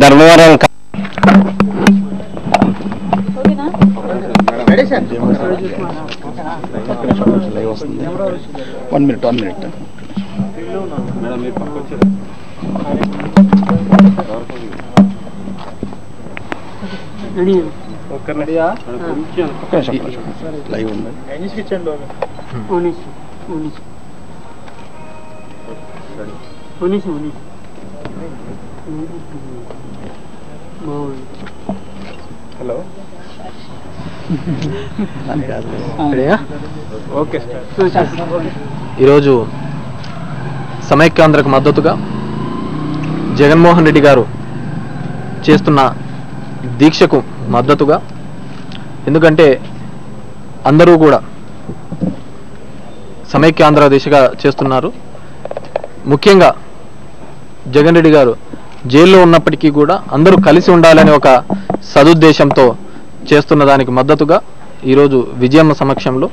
Dharmavaram one minute live ఉంది. Hello ఈరోజు సమైక్యాంధ్రకు మద్దతుగా జగన్మోహన్ రెడ్డి గారు చేస్తున్న దీక్షకు మద్దతుగా, ఎందుకంటే అందరూ కూడా సమైక్యాంధ్ర దిశగా చేస్తున్నారు. ముఖ్యంగా జగన్ రెడ్డి గారు జైల్లో ఉన్నప్పటికీ కూడా అందరూ కలిసి ఉండాలని ఒక సదుద్దేశంతో చేస్తున్న దానికి మద్దతుగా ఈరోజు విజయమ్మ సమక్షంలో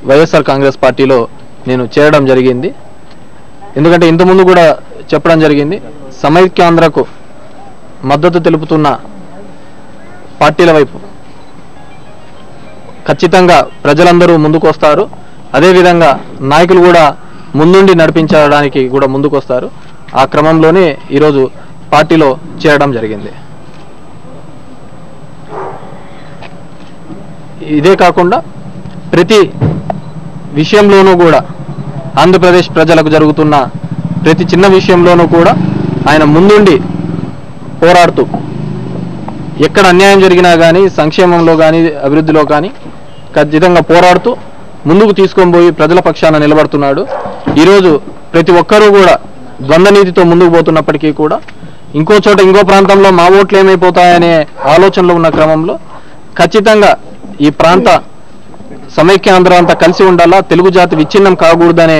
వైఎస్ఆర్ కాంగ్రెస్ పార్టీలో నేను చేరడం జరిగింది. ఎందుకంటే ఇంతకుముందు కూడా చెప్పడం జరిగింది, సమైక్యాంధ్రకు మద్దతు తెలుపుతున్న పార్టీల వైపు ఖచ్చితంగా ప్రజలందరూ ముందుకు వస్తారు. అదేవిధంగా నాయకులు కూడా ముందుండి నడిపించడానికి కూడా ముందుకు వస్తారు. ఆ క్రమంలోనే ఈరోజు పార్టీలో చేరడం జరిగింది. ఇదే కాకుండా ప్రతి విషయంలోనూ కూడా ఆంధ్రప్రదేశ్ ప్రజలకు జరుగుతున్న ప్రతి చిన్న విషయంలోనూ కూడా ఆయన ముందుండి పోరాడుతూ, ఎక్కడ అన్యాయం జరిగినా కానీ సంక్షేమంలో కానీ అభివృద్ధిలో కానీ ఖచ్చితంగా పోరాడుతూ ముందుకు తీసుకొని పోయి ప్రజల పక్షాన నిలబడుతున్నాడు. ఈరోజు ప్రతి ఒక్కరూ కూడా ద్వంద్వ నీతితో ముందుకు పోతున్నప్పటికీ కూడా ఇంకో చోట ఇంకో ప్రాంతంలో మా ఓట్లు ఏమైపోతాయనే ఆలోచనలో ఉన్న క్రమంలో ఖచ్చితంగా ఈ ప్రాంత సమైక్యాంధ్ర అంతా కలిసి ఉండాలా, తెలుగు జాతి విచ్ఛిన్నం కాకూడదనే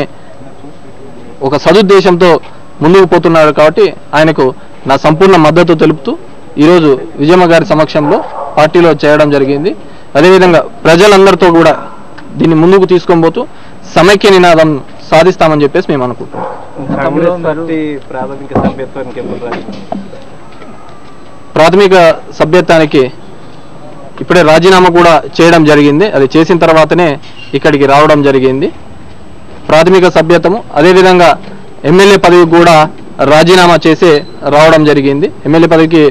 ఒక సదుద్దేశంతో ముందుకు పోతున్నాడు. కాబట్టి ఆయనకు నా సంపూర్ణ మద్దతు తెలుపుతూ ఈరోజు విజయమ్మ గారి సమక్షంలో పార్టీలో చేరడం జరిగింది. అదేవిధంగా ప్రజలందరితో కూడా దీన్ని ముందుకు తీసుకొని పోతూ సమైక్య నినాదం సాధిస్తామని చెప్పేసి మేము అనుకుంటున్నాం. ప్రాథమిక సభ్యత్వానికి ఇప్పుడే రాజీనామా కూడా చేయడం జరిగింది. అది చేసిన తర్వాతనే ఇక్కడికి రావడం జరిగింది. ప్రాథమిక సభ్యత్వము అదేవిధంగా ఎమ్మెల్యే పదవికి కూడా రాజీనామా చేసి రావడం జరిగింది. ఎమ్మెల్యే పదవికి